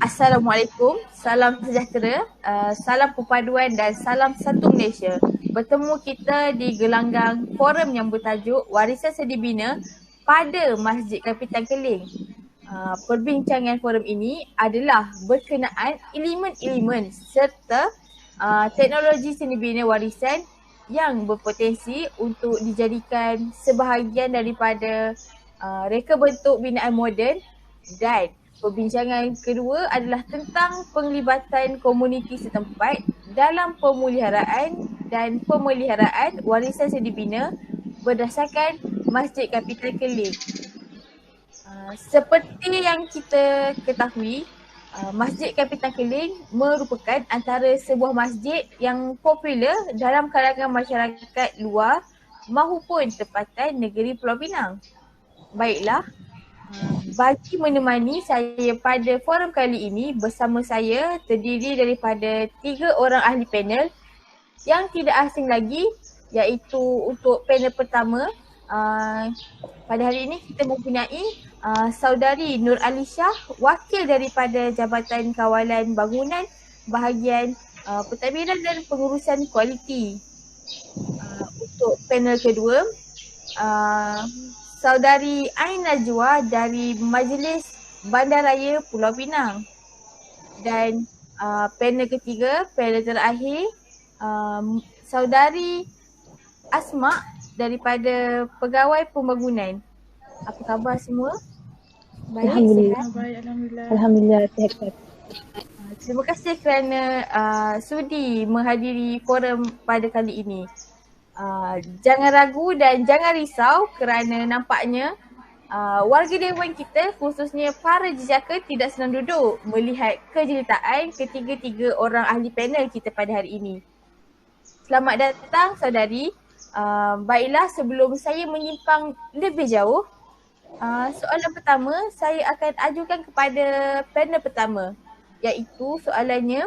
Assalamualaikum, salam sejahtera, salam perpaduan dan salam satu Malaysia. Bertemu kita di gelanggang forum yang bertajuk Warisan Seni Bina pada Masjid Kapitan Keling. Perbincangan forum ini adalah berkenaan elemen-elemen serta teknologi seni bina warisan yang berpotensi untuk dijadikan sebahagian daripada reka bentuk binaan moden, dan perbincangan kedua adalah tentang penglibatan komuniti setempat dalam pemeliharaan dan pemeliharaan warisan seni bina berdasarkan Masjid Kapitan Keling. Seperti yang kita ketahui, Masjid Kapitan Keling merupakan antara sebuah masjid yang popular dalam kalangan masyarakat luar maupun tempatan negeri Pulau Pinang. Baiklah, bagi menemani saya pada forum kali ini, bersama saya terdiri daripada 3 orang ahli panel yang tidak asing lagi, iaitu untuk panel pertama, pada hari ini kita mempunyai saudari Nur Alisha, wakil daripada Jabatan Kawalan Bangunan bahagian pentadbiran dan pengurusan kualiti. Untuk panel kedua, saudari Ain Najwa dari Majlis Bandaraya Pulau Pinang. Dan panel ketiga, panel terakhir, saudari Asma daripada Pegawai Pembangunan. Apa khabar semua? Baik, Alhamdulillah. sihat? Baik, Alhamdulillah. Alhamdulillah, sihat-sihat. Terima kasih kerana sudi menghadiri forum pada kali ini. Jangan ragu dan jangan risau kerana nampaknya warga dewan kita, khususnya para jejaka, tidak senang duduk melihat kejelitaan ketiga-tiga orang ahli panel kita pada hari ini. Selamat datang saudari. Baiklah, sebelum saya menyimpang lebih jauh, soalan pertama saya akan ajukan kepada panel pertama, iaitu soalannya,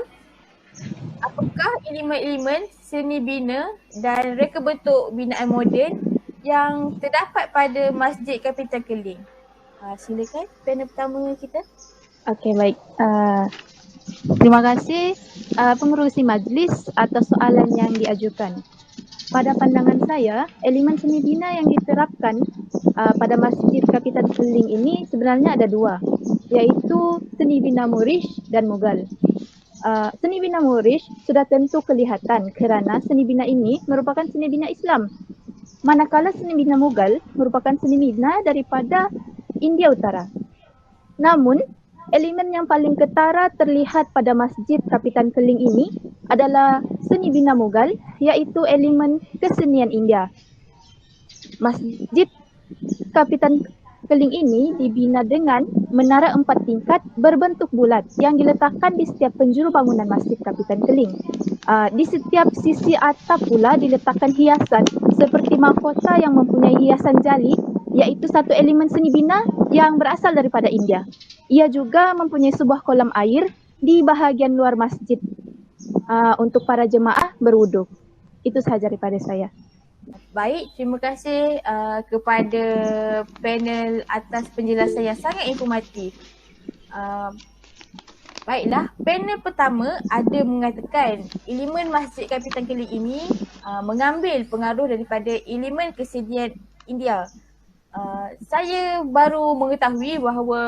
apakah elemen-elemen seni bina dan reka bentuk binaan moden yang terdapat pada Masjid Kapitan Keling? Silakan panel pertama kita. Okey, baik. Terima kasih pengerusi majlis atas soalan yang diajukan. Pada pandangan saya, elemen seni bina yang diterapkan pada Masjid Kapitan Keling ini sebenarnya ada dua, iaitu seni bina Moorish dan Mughal. Seni bina Moorish sudah tentu kelihatan kerana seni bina ini merupakan seni bina Islam. Manakala seni bina Mughal merupakan seni bina daripada India Utara. Namun, elemen yang paling ketara terlihat pada Masjid Kapitan Keling ini adalah seni bina Mughal, iaitu elemen kesenian India. Masjid Kapitan Keling ini dibina dengan menara 4 tingkat berbentuk bulat yang diletakkan di setiap penjuru bangunan Masjid Kapitan Keling. Di setiap sisi atap pula diletakkan hiasan seperti mahkota yang mempunyai hiasan jali, iaitu satu elemen seni bina yang berasal daripada India. Ia juga mempunyai sebuah kolam air di bahagian luar masjid untuk para jemaah berwuduk. Itu sahaja daripada saya. Baik, terima kasih kepada panel atas penjelasan yang sangat informatif. Baiklah, panel pertama ada mengatakan elemen Masjid Kapitan Keling ini mengambil pengaruh daripada elemen kesenian India. Saya baru mengetahui bahawa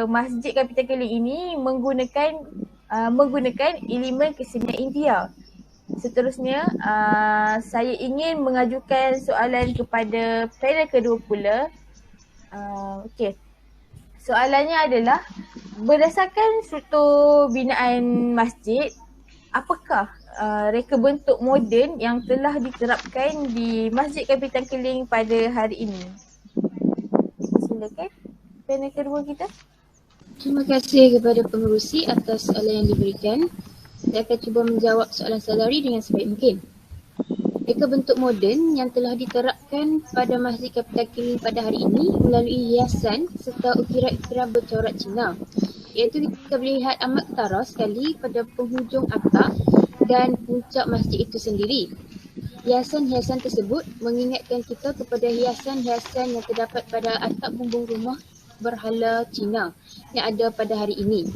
Masjid Kapitan Keling ini menggunakan elemen kesenian India. Seterusnya, saya ingin mengajukan soalan kepada panel kedua pula. Okey. Soalannya adalah, berdasarkan struktur binaan masjid, apakah reka bentuk moden yang telah diterapkan di Masjid Kapitan Keling pada hari ini? Silakan panel kedua kita. Terima kasih kepada pengerusi atas soalan yang diberikan. Saya akan cuba menjawab soalan saudari dengan sebaik mungkin. Reka bentuk moden yang telah diterapkan pada Masjid Kapitan Keling pada hari ini melalui hiasan serta ukiran-ukiran bercorak Cina, iaitu kita boleh lihat amat ketara sekali pada penghujung atap dan puncak masjid itu sendiri. Hiasan-hiasan tersebut mengingatkan kita kepada hiasan-hiasan yang terdapat pada atap bumbung rumah berhala Cina yang ada pada hari ini.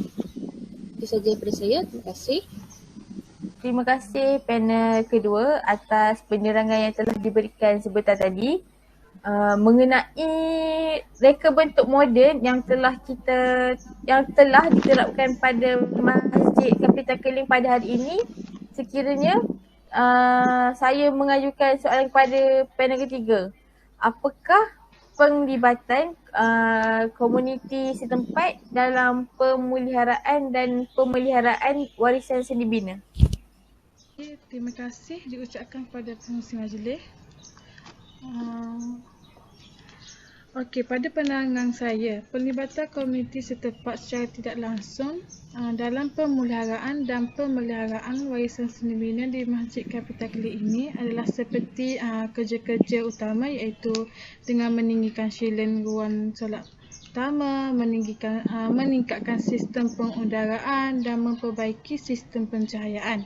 Itu saja daripada saya. Terima kasih. Terima kasih panel kedua atas penerangan yang telah diberikan sebentar tadi mengenai reka bentuk moden yang telah diterapkan pada Masjid Kapital Keling pada hari ini. Sekiranya saya mengajukan soalan kepada panel ketiga. Apakah penglibatan komuniti setempat dalam pemeliharaan dan pemeliharaan warisan seni bina? Terima kasih diucapkan kepada pengurusi majlis. Okey, pada pandangan saya, pelibatan komuniti setempat secara tidak langsung dalam pemeliharaan dan pemeliharaan warisan seni bina di Masjid Kapital Keling ini adalah seperti kerja-kerja utama, iaitu dengan meninggikan shilin ruang solat utama, meningkatkan sistem pengudaraan dan memperbaiki sistem pencahayaan.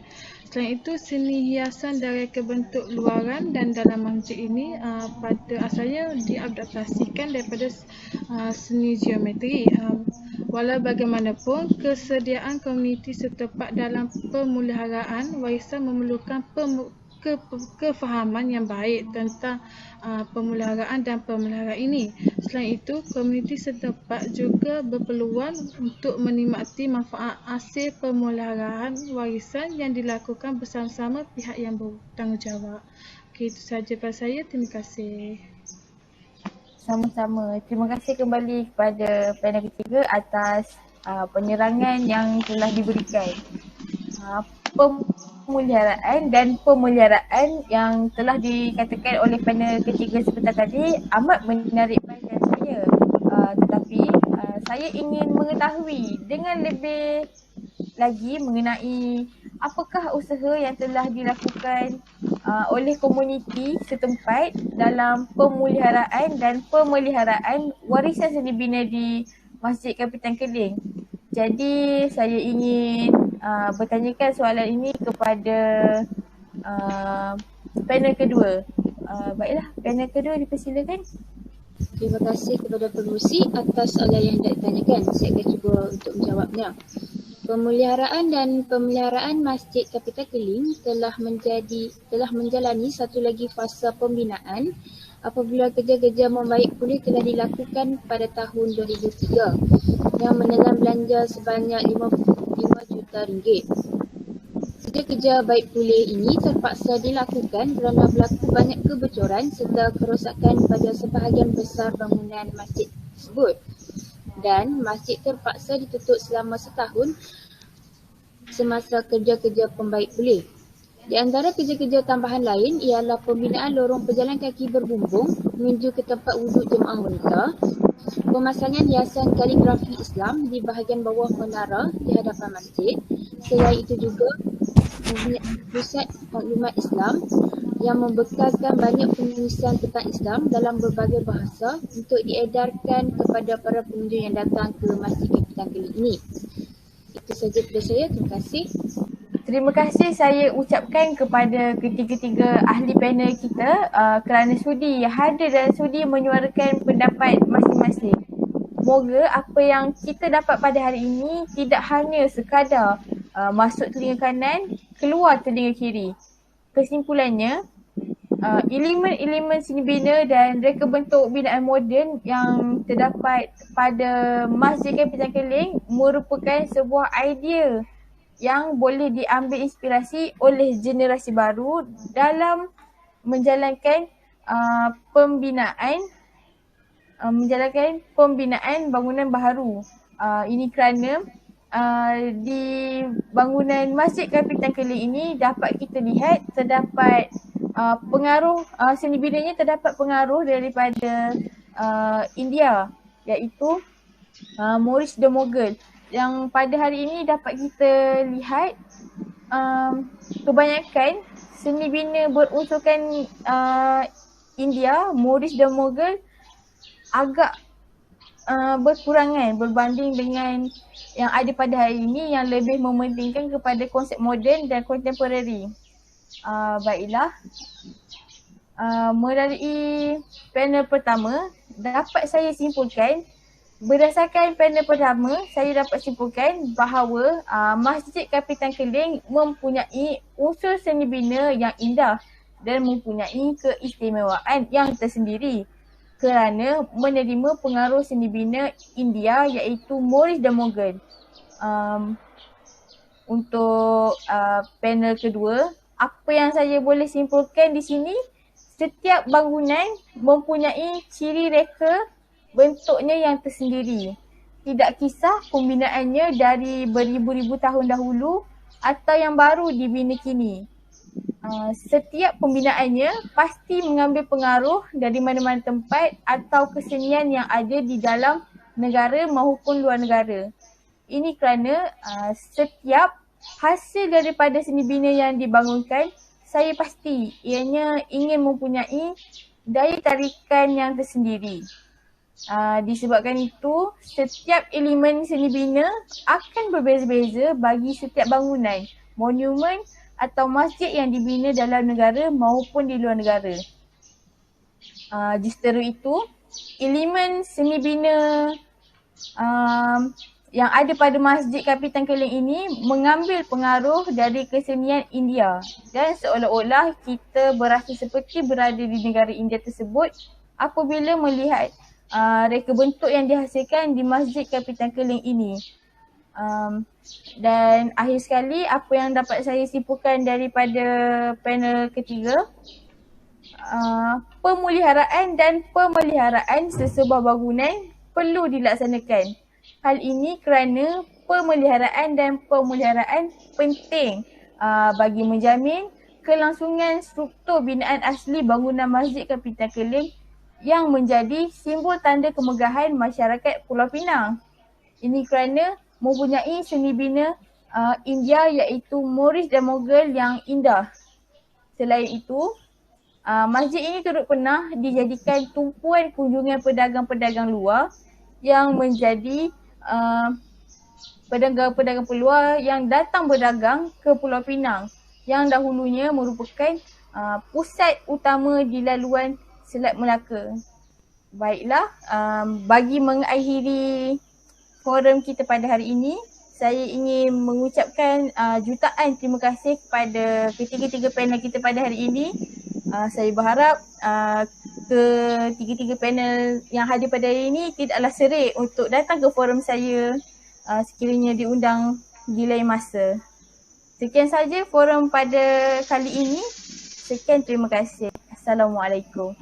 Selain itu, seni hiasan dan reka bentuk luaran dan dalam masjid ini pada asalnya diadaptasikan daripada seni geometri. Walau bagaimanapun, kesediaan komuniti setempat dalam pemeliharaan warisan memerlukan kefahaman yang baik tentang pemeliharaan dan pemeliharaan ini. Selain itu, komuniti setempat juga berpeluang untuk menikmati manfaat hasil pemeliharaan warisan yang dilakukan bersama-sama pihak yang bertanggungjawab. Okey, itu sahaja daripada saya. Terima kasih. Sama-sama. Terima kasih kembali kepada panel ketiga atas penerangan yang telah diberikan. Pemeliharaan dan pemeliharaan yang telah dikatakan oleh panel ketiga sebentar tadi amat menarik perhatian saya. Tetapi saya ingin mengetahui dengan lebih lagi mengenai apakah usaha yang telah dilakukan oleh komuniti setempat dalam pemeliharaan dan pemeliharaan warisan seni bina di Masjid Kapital Keling. Jadi saya ingin bertanyakan soalan ini kepada panel kedua. Baiklah, panel kedua dipersilakan. Terima kasih kepada pengerusi atas soalan yang hendak ditanyakan. Saya akan cuba untuk menjawabnya. Pemeliharaan dan pemeliharaan Masjid Kapital Keling telah menjalani satu lagi fasa pembinaan apabila kerja-kerja membaik pulih telah dilakukan pada tahun 2003 yang menelan belanja sebanyak 55 juta ringgit. Kerja-kerja baik pulih ini terpaksa dilakukan kerana berlaku banyak kebocoran serta kerosakan pada sebahagian besar bangunan masjid tersebut. Dan masjid terpaksa ditutup selama setahun semasa kerja-kerja pembaik pulih. Di antara kerja-kerja tambahan lain ialah pembinaan lorong pejalan kaki berbumbung menuju ke tempat wuduk jemaah wanita, pemasangan hiasan kaligrafi Islam di bahagian bawah menara di hadapan masjid. Selain itu juga pusat maklumat Islam yang membekalkan banyak penulisan tentang Islam dalam berbagai bahasa untuk diedarkan kepada para pengunjung yang datang ke Masjid Kapital Keling ini. Itu sahaja daripada saya. Terima kasih. Terima kasih saya ucapkan kepada ketiga-tiga ahli panel kita kerana sudi hadir dan sudi menyuarakan pendapat masing-masing. Moga apa yang kita dapat pada hari ini tidak hanya sekadar masuk telinga kanan, keluar telinga kiri. Kesimpulannya, elemen-elemen seni bina dan reka bentuk binaan moden yang terdapat pada Masjid Kapital Keling merupakan sebuah idea yang boleh diambil inspirasi oleh generasi baru dalam menjalankan pembinaan bangunan baharu. Ini kerana di bangunan Masjid Kapital Keling ini dapat kita lihat terdapat pengaruh seni binanya, terdapat pengaruh daripada India, iaitu Maurice de Mogul, yang pada hari ini dapat kita lihat kebanyakan seni bina berunsurkan India, Maurice de Mogul agak berkurangan berbanding dengan yang ada pada hari ini yang lebih mementingkan kepada konsep moden dan kontemporari. Baiklah, melalui panel pertama dapat saya simpulkan Berdasarkan panel pertama, saya dapat simpulkan bahawa Masjid Kapitan Keling mempunyai unsur seni bina yang indah dan mempunyai keistimewaan yang tersendiri kerana menerima pengaruh seni bina India iaitu Moorish dan Mughal. Untuk panel kedua, apa yang saya boleh simpulkan di sini, setiap bangunan mempunyai ciri reka bentuknya yang tersendiri. Tidak kisah pembinaannya dari beribu-ribu tahun dahulu atau yang baru dibina kini. Setiap pembinaannya pasti mengambil pengaruh dari mana-mana tempat atau kesenian yang ada di dalam negara maupun luar negara. Ini kerana setiap hasil daripada seni bina yang dibangunkan, saya pasti ianya ingin mempunyai daya tarikan yang tersendiri. Disebabkan itu, setiap elemen seni bina akan berbeza-beza bagi setiap bangunan, monumen atau masjid yang dibina dalam negara maupun di luar negara. Justru itu, elemen seni bina yang ada pada Masjid Kapitan Keling ini mengambil pengaruh dari kesenian India dan seolah-olah kita berasa seperti berada di negara India tersebut apabila melihat reka bentuk yang dihasilkan di Masjid Kapitan Keling ini. Dan akhir sekali, apa yang dapat saya simpulkan daripada panel ketiga, pemeliharaan dan pemeliharaan sesebuah bangunan perlu dilaksanakan. Hal ini kerana pemeliharaan dan pemeliharaan penting bagi menjamin kelangsungan struktur binaan asli bangunan Masjid Kapitan Keling yang menjadi simbol tanda kemegahan masyarakat Pulau Pinang. Ini kerana mempunyai seni bina India iaitu Moorish dan Mughal yang indah. Selain itu, masjid ini turut pernah dijadikan tumpuan kunjungan pedagang-pedagang luar yang menjadi pedagang-pedagang luar yang datang berdagang ke Pulau Pinang yang dahulunya merupakan pusat utama di laluan Selat Melaka. Baiklah, bagi mengakhiri forum kita pada hari ini, saya ingin mengucapkan jutaan terima kasih kepada ketiga-tiga panel kita pada hari ini. Saya berharap ketiga-tiga panel yang hadir pada hari ini tidaklah serik untuk datang ke forum saya sekiranya diundang di lain masa. Sekian saja forum pada kali ini. Sekian, terima kasih. Assalamualaikum.